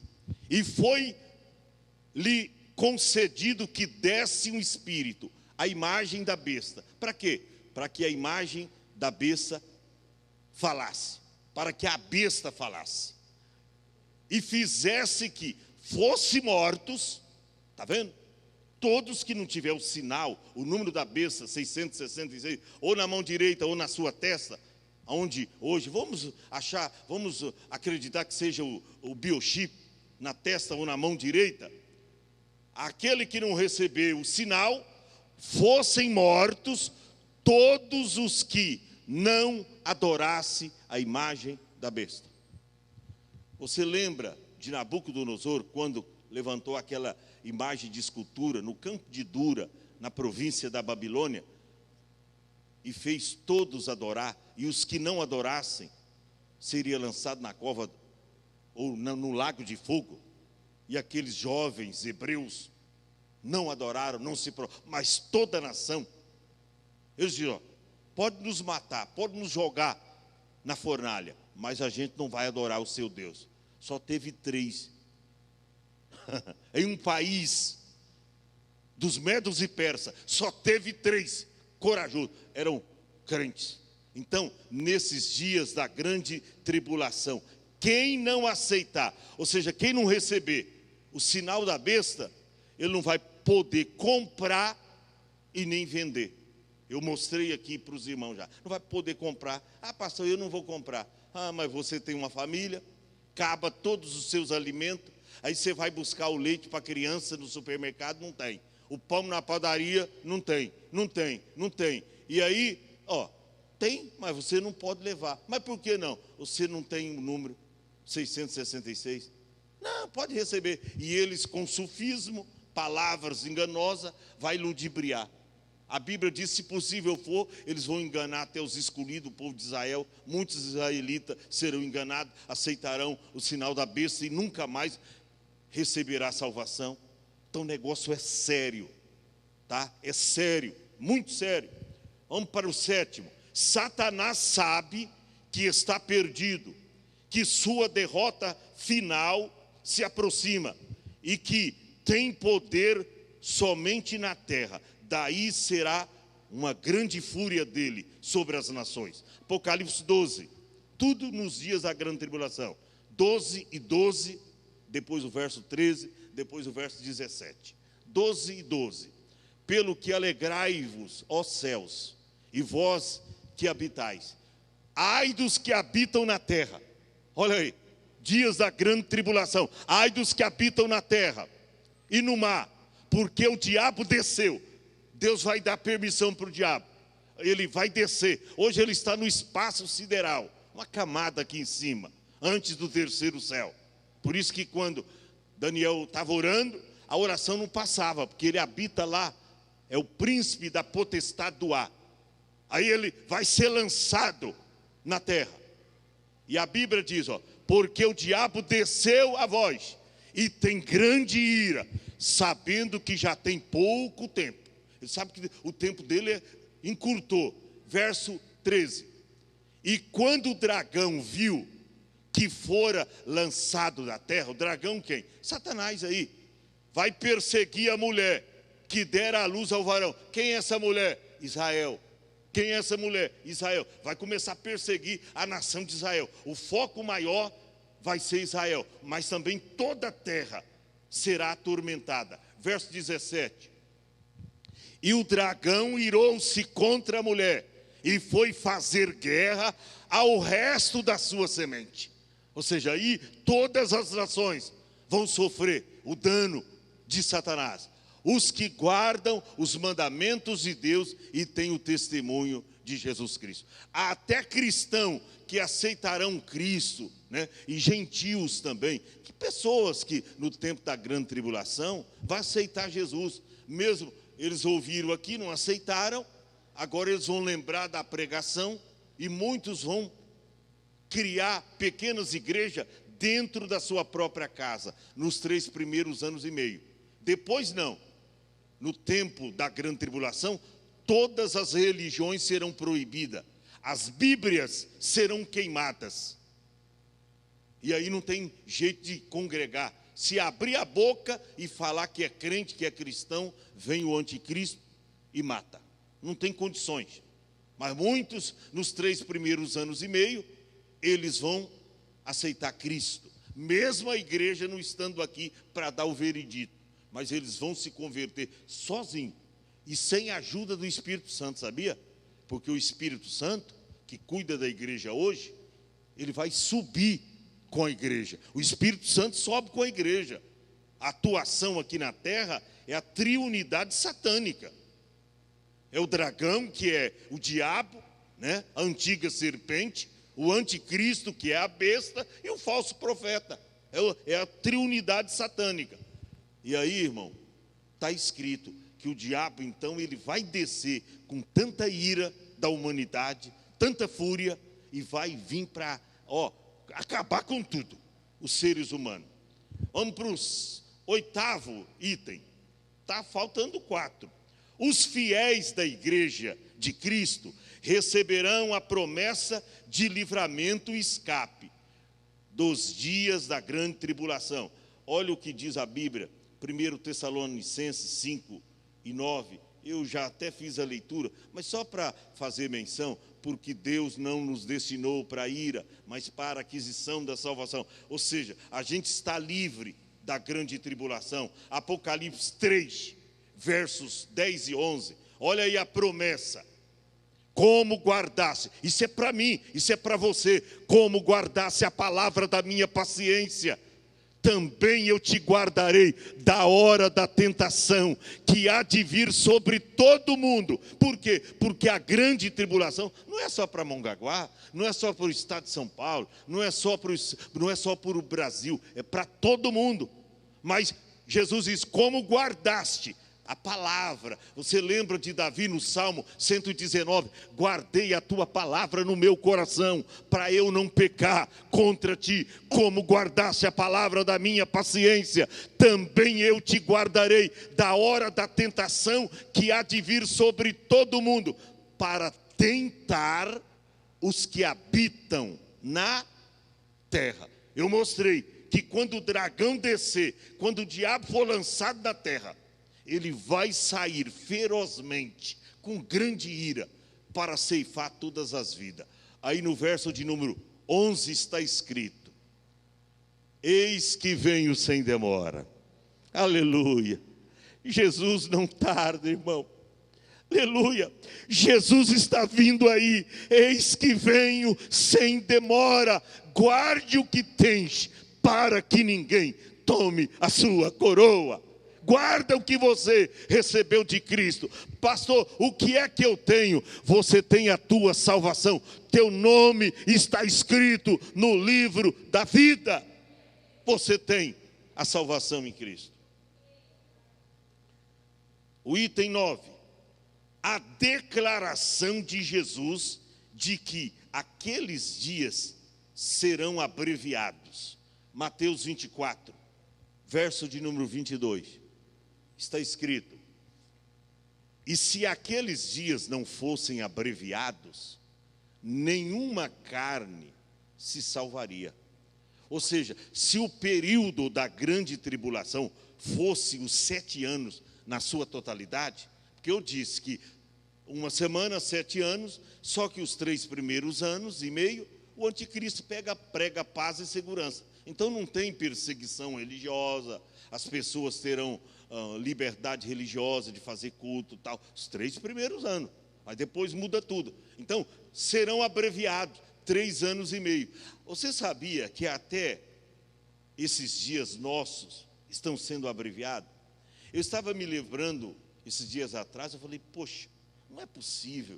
E foi-lhe concedido que desse um espírito, a imagem da besta. Para quê? Para que a imagem da besta falasse, para que a besta falasse. E fizesse que fosse mortos, está vendo? Todos que não tiver o sinal, o número da besta, 666, ou na mão direita ou na sua testa, onde hoje, vamos acreditar que seja o biochip, na testa ou na mão direita, aquele que não receber o sinal, fossem mortos todos os que não adorassem a imagem da besta. Você lembra de Nabucodonosor, quando levantou aquela imagem de escultura no campo de Dura, na província da Babilônia, e fez todos adorar, e os que não adorassem, seria lançado na cova ou no lago de fogo? E aqueles jovens hebreus não adoraram, mas toda a nação, eles diziam, pode nos matar, pode nos jogar na fornalha, mas a gente não vai adorar o seu Deus. Só teve 3. Em um país dos medos e persas, só teve 3 corajosos, eram crentes. Então, nesses dias da grande tribulação, quem não aceitar, ou seja, quem não receber o sinal da besta, ele não vai poder comprar e nem vender. Eu mostrei aqui para os irmãos já. Não vai poder comprar. Ah, pastor, eu não vou comprar. Ah, mas você tem uma família, acaba todos os seus alimentos, aí você vai buscar o leite para a criança no supermercado, não tem. O pão na padaria, não tem. E aí, tem, mas você não pode levar. Mas por que não? Você não tem o número 666? Não, pode receber. E eles, com sufismo, palavras enganosas, vai ludibriar. A Bíblia diz, se possível for, eles vão enganar até os escolhidos, o povo de Israel. Muitos israelitas serão enganados, aceitarão o sinal da besta e nunca mais receberá salvação. Então o negócio é sério, tá? É sério, muito sério. Vamos para o 7º. Satanás sabe que está perdido, que sua derrota final se aproxima e que tem poder somente na terra. Daí será uma grande fúria dele sobre as nações. Apocalipse 12, tudo nos dias da grande tribulação. 12 e 12, depois o verso 13, depois o verso 17. 12 e 12. Pelo que alegrai-vos, ó céus, e vós que habitais. Ai dos que habitam na terra. Olha aí, dias da grande tribulação. Ai dos que habitam na terra e no mar, porque o diabo desceu. Deus vai dar permissão para o diabo. Ele vai descer. Hoje ele está no espaço sideral, uma camada aqui em cima, antes do 3º céu. Por isso que quando Daniel estava orando, a oração não passava, porque ele habita lá, é o príncipe da potestade do ar. Aí ele vai ser lançado na terra. E a Bíblia diz, porque o diabo desceu a vós, e tem grande ira, sabendo que já tem pouco tempo. Ele sabe que o tempo dele encurtou. Verso 13. E quando o dragão viu que fora lançado da terra, o dragão quem? Satanás aí. Vai perseguir a mulher que dera a luz ao varão. Quem é essa mulher? Israel. Quem é essa mulher? Israel. Vai começar a perseguir a nação de Israel. O foco maior vai ser Israel, mas também toda a terra será atormentada. Verso 17. E o dragão irou-se contra a mulher e foi fazer guerra ao resto da sua semente. Ou seja, aí todas as nações vão sofrer o dano de Satanás. Os que guardam os mandamentos de Deus e têm o testemunho de Jesus Cristo. Há até cristãos que aceitarão Cristo, né? E gentios também, que pessoas que no tempo da grande tribulação vão aceitar Jesus. Mesmo eles ouviram aqui, não aceitaram, agora eles vão lembrar da pregação e muitos vão criar pequenas igrejas dentro da sua própria casa, nos 3 primeiros anos e meio. Depois não. No tempo da grande tribulação, todas as religiões serão proibidas. As Bíblias serão queimadas. E aí não tem jeito de congregar. Se abrir a boca e falar que é crente, que é cristão, vem o anticristo e mata. Não tem condições. Mas muitos, nos 3 primeiros anos e meio, eles vão aceitar Cristo. Mesmo a igreja não estando aqui para dar o veredito. Mas eles vão se converter sozinhos e sem a ajuda do Espírito Santo, sabia? Porque o Espírito Santo, que cuida da igreja hoje, ele vai subir com a igreja. O Espírito Santo sobe com a igreja. A atuação aqui na terra é a triunidade satânica. É o dragão, que é o diabo, né? A antiga serpente, o anticristo, que é a besta, e o falso profeta. É a triunidade satânica. E aí, irmão, está escrito que o diabo, então, ele vai descer com tanta ira da humanidade, tanta fúria, e vai vir para, acabar com tudo, os seres humanos. Vamos para o 8º item. Está faltando 4. Os fiéis da igreja de Cristo receberão a promessa de livramento e escape dos dias da grande tribulação. Olha o que diz a Bíblia. 1 Tessalonicenses 5 e 9, eu já até fiz a leitura, mas só para fazer menção, porque Deus não nos destinou para a ira, mas para a aquisição da salvação. Ou seja, a gente está livre da grande tribulação. Apocalipse 3, versos 10 e 11, olha aí a promessa. Como guardasse, isso é para mim, isso é para você, como guardasse a palavra da minha paciência, também eu te guardarei da hora da tentação, que há de vir sobre todo mundo. Por quê? Porque a grande tribulação não é só para Mongaguá, não é só para o estado de São Paulo, não é só para o Brasil, é para todo mundo. Mas Jesus diz, como guardaste a palavra. Você lembra de Davi no Salmo 119, guardei a tua palavra no meu coração, para eu não pecar contra ti, como guardaste a palavra da minha paciência, também eu te guardarei da hora da tentação, que há de vir sobre todo mundo, para tentar os que habitam na terra. Eu mostrei que quando o dragão descer, quando o diabo for lançado da terra, ele vai sair ferozmente, com grande ira, para ceifar todas as vidas. Aí no verso de número 11 está escrito, eis que venho sem demora. Aleluia. Jesus não tarda, irmão. Aleluia. Jesus está vindo aí. Eis que venho sem demora. Guarde o que tens, para que ninguém tome a sua coroa. Guarda o que você recebeu de Cristo. Pastor, o que é que eu tenho? Você tem a tua salvação. Teu nome está escrito no livro da vida. Você tem a salvação em Cristo. O item 9. A declaração de Jesus de que aqueles dias serão abreviados. Mateus 24, verso de número 22. Está escrito, e se aqueles dias não fossem abreviados, nenhuma carne se salvaria. Ou seja, se o período da grande tribulação fosse os 7 anos na sua totalidade, porque eu disse que uma semana, 7 anos, só que os 3 primeiros anos e meio, o anticristo prega paz e segurança. Então não tem perseguição religiosa, as pessoas terão liberdade religiosa de fazer culto e tal, os 3 primeiros anos, mas depois muda tudo. Então, serão abreviados 3 anos e meio. Você sabia que até esses dias nossos estão sendo abreviados? Eu estava me lembrando, esses dias atrás, eu falei, poxa, não é possível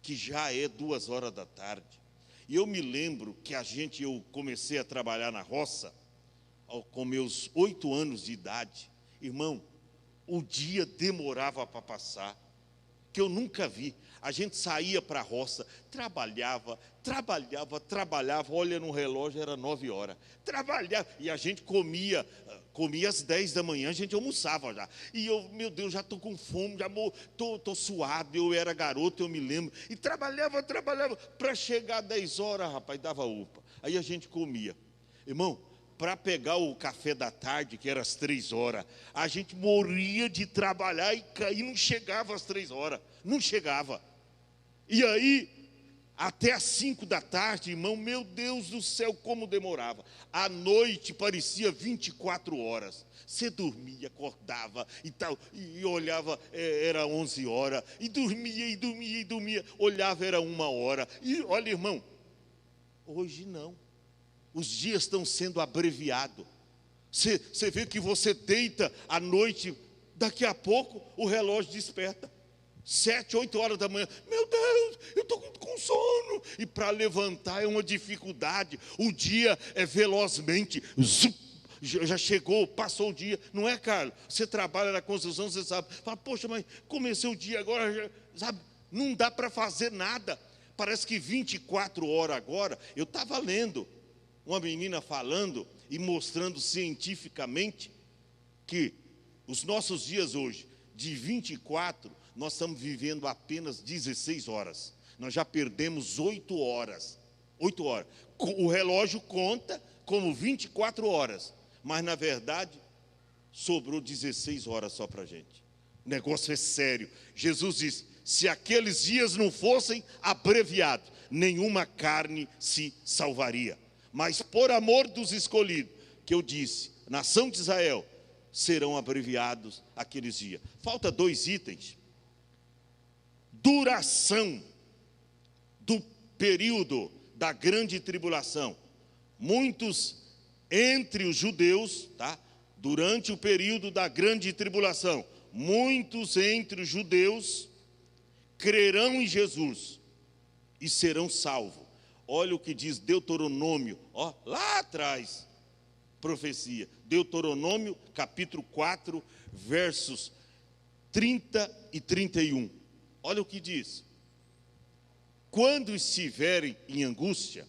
que já é 2 horas da tarde. E eu me lembro que eu comecei a trabalhar na roça, com meus 8 anos de idade. Irmão, o dia demorava para passar, que eu nunca vi. A gente saía para a roça, trabalhava, olha no relógio, era 9 horas. Trabalhava, e a gente comia às 10 da manhã, a gente almoçava já. E eu, meu Deus, já estou com fome, já estou suado, eu era garoto, eu me lembro. E trabalhava, para chegar às 10 horas, rapaz, dava UPA. Aí a gente comia. Irmão, para pegar o café da tarde, que era às 3 horas, a gente morria de trabalhar e não chegava às 3 horas, não chegava. E aí, até às 5 da tarde, irmão, meu Deus do céu, como demorava. A noite parecia 24 horas. Você dormia, acordava e tal, e olhava, era 11 horas, e dormia, olhava, era 1 hora. E olha, irmão, hoje não. Os dias estão sendo abreviados. Você vê que você deita à noite, daqui a pouco o relógio desperta. 7, 8 horas da manhã. Meu Deus, eu estou com sono. E para levantar é uma dificuldade. O dia é velozmente. Já chegou, passou o dia. Não é, Carlos? Você trabalha na construção, você sabe. Fala, poxa, mas comecei o dia agora, sabe? Não dá para fazer nada. Parece que 24 horas agora. Eu estava lendo uma menina falando e mostrando cientificamente que os nossos dias hoje, de 24, nós estamos vivendo apenas 16 horas. Nós já perdemos 8 horas. 8 horas. O relógio conta como 24 horas, mas na verdade sobrou 16 horas só para a gente. O negócio é sério. Jesus disse, se aqueles dias não fossem abreviados, nenhuma carne se salvaria. Mas por amor dos escolhidos, que eu disse, nação de Israel, serão abreviados aqueles dias. Falta 2 itens. Duração do período da grande tribulação. Muitos entre os judeus, tá? Durante o período da grande tribulação, muitos entre os judeus crerão em Jesus e serão salvos. Olha o que diz Deuteronômio, lá atrás, profecia. Deuteronômio, capítulo 4, versos 30 e 31. Olha o que diz. Quando estiverem em angústia,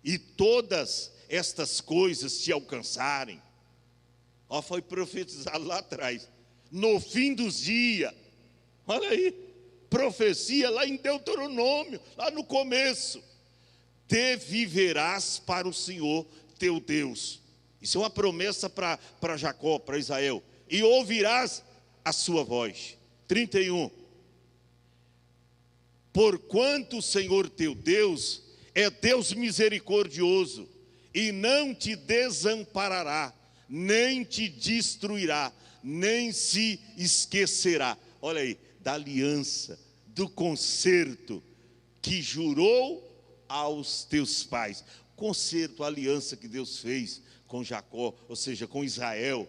e todas estas coisas te alcançarem, foi profetizado lá atrás, no fim dos dias, olha aí, profecia lá em Deuteronômio, lá no começo, te viverás para o Senhor teu Deus. Isso é uma promessa para Jacó, para Israel. E ouvirás a sua voz. 31. Porquanto o Senhor teu Deus é Deus misericordioso, e não te desamparará, nem te destruirá, nem se esquecerá. Olha aí, da aliança, do concerto que jurou aos teus pais. Concerto, a aliança que Deus fez com Jacó, ou seja, com Israel.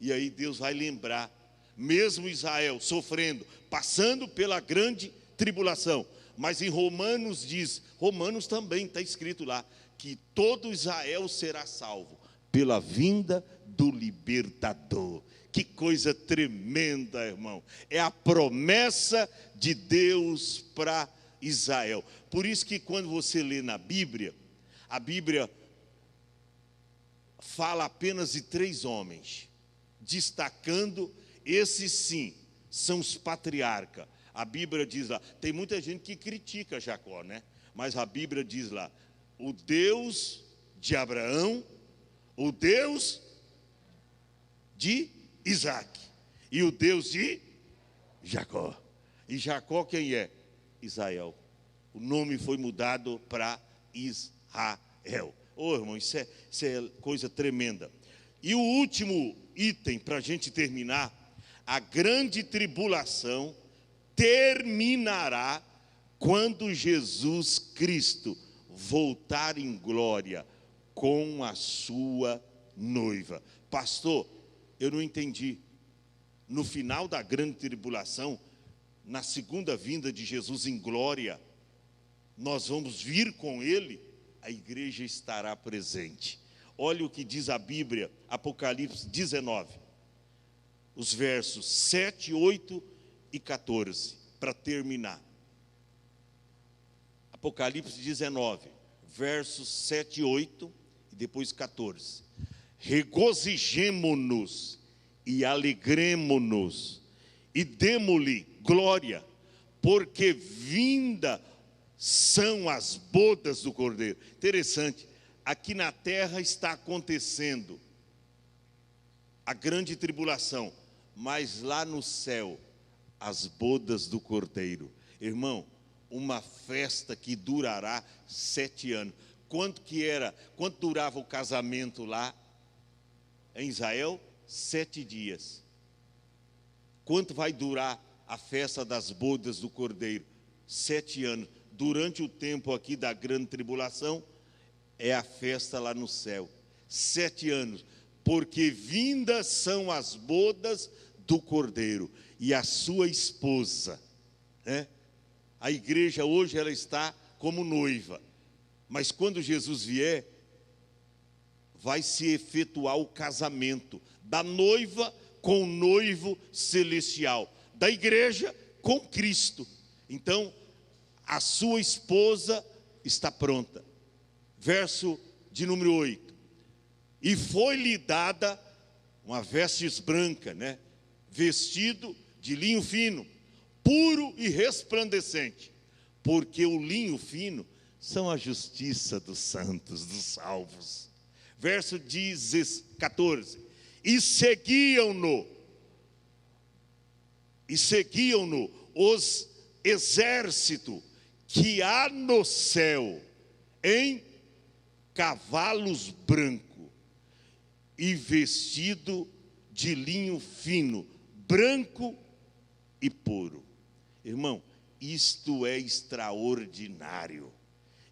E aí Deus vai lembrar, mesmo Israel sofrendo, passando pela grande tribulação. Mas em Romanos diz, Romanos também está escrito lá, que todo Israel será salvo pela vinda do libertador. Que coisa tremenda, irmão. É a promessa de Deus para Israel. Por isso que quando você lê na Bíblia, a Bíblia fala apenas de 3 homens, destacando, esses sim, são os patriarcas. A Bíblia diz lá, tem muita gente que critica Jacó, né? Mas a Bíblia diz lá, o Deus de Abraão, o Deus de Isaac e o Deus de Jacó. E Jacó quem é? Israel. O nome foi mudado para Israel. Ô, irmão, isso é coisa tremenda. E o último item, para a gente terminar: a grande tribulação terminará quando Jesus Cristo voltar em glória com a sua noiva. Pastor, eu não entendi. No final da grande tribulação, na segunda vinda de Jesus em glória, nós vamos vir com Ele, a igreja estará presente. Olha o que diz a Bíblia, Apocalipse 19, os versos 7, 8 e 14, para terminar. Apocalipse 19, versos 7 e 8, e depois 14. Regozijemo-nos e alegremo-nos, e demo-lhe glória, porque vinda são as bodas do Cordeiro. Interessante, aqui na terra está acontecendo a grande tribulação, mas lá no céu, as bodas do Cordeiro. Irmão, uma festa que durará 7 anos. Quanto durava o casamento lá em Israel? 7 dias. Quanto vai durar a festa das bodas do Cordeiro? 7 anos. Durante o tempo aqui da grande tribulação, é a festa lá no céu. 7 anos. Porque vindas são as bodas do Cordeiro e a sua esposa, né? A igreja hoje ela está como noiva, mas quando Jesus vier, vai se efetuar o casamento da noiva com o noivo celestial, da igreja com Cristo. Então, a sua esposa está pronta. Verso de número 8. E foi-lhe dada uma vestes branca, né? Vestido de linho fino, puro e resplandecente, porque o linho fino são a justiça dos santos, dos salvos. Verso 14. E seguiam-no os exércitos que há no céu em cavalos brancos e vestido de linho fino, branco e puro. Irmão, isto é extraordinário,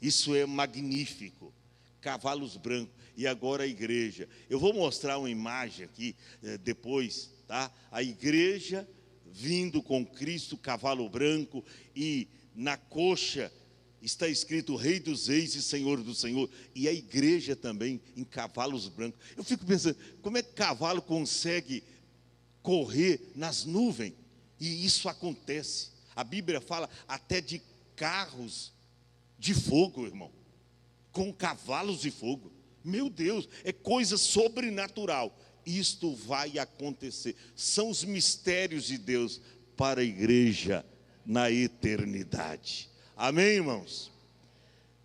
isso é magnífico. Cavalos brancos. E agora a igreja, eu vou mostrar uma imagem aqui depois, tá? A igreja vindo com Cristo, cavalo branco, e na coxa está escrito Rei dos Reis e Senhor do Senhor, e a igreja também em cavalos brancos. Eu fico pensando, como é que cavalo consegue correr nas nuvens? E isso acontece. A Bíblia fala até de carros de fogo, irmão, com cavalos de fogo. Meu Deus, é coisa sobrenatural. Isto vai acontecer. São os mistérios de Deus para a igreja na eternidade. Amém, irmãos?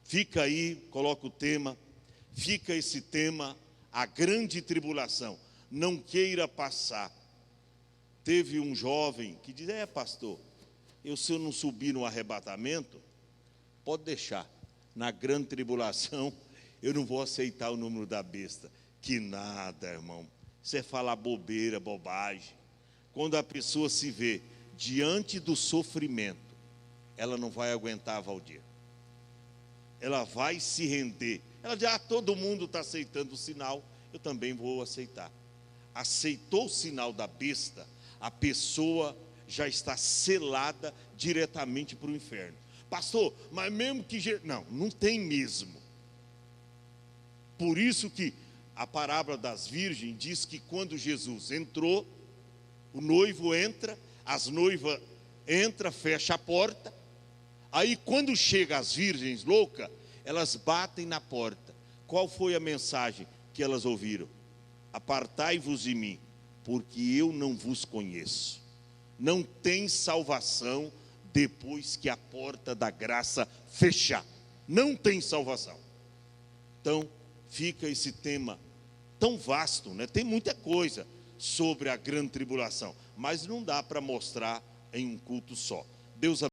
Fica aí, coloca o tema. Fica esse tema, a grande tribulação. Não queira passar. Teve um jovem que diz: pastor, se eu não subir no arrebatamento, pode deixar. Na grande tribulação, eu não vou aceitar o número da besta. Que nada, irmão. Isso é falar bobeira, bobagem. Quando a pessoa se vê diante do sofrimento, ela não vai aguentar, Valdir. Ela vai se render. Ela diz: todo mundo está aceitando o sinal, eu também vou aceitar. Aceitou o sinal da besta, a pessoa já está selada diretamente para o inferno. Pastor, mas mesmo que... Não tem mesmo. Por isso que a parábola das virgens diz que quando Jesus entrou, o noivo entra, as noivas entram, fecha a porta. Aí quando chega as virgens loucas, elas batem na porta. Qual foi a mensagem que elas ouviram? Apartai-vos de mim, porque eu não vos conheço. Não tem salvação depois que a porta da graça fechar. Não tem salvação. Então, fica esse tema tão vasto, né? Tem muita coisa sobre a grande tribulação, mas não dá para mostrar em um culto só. Deus abençoe.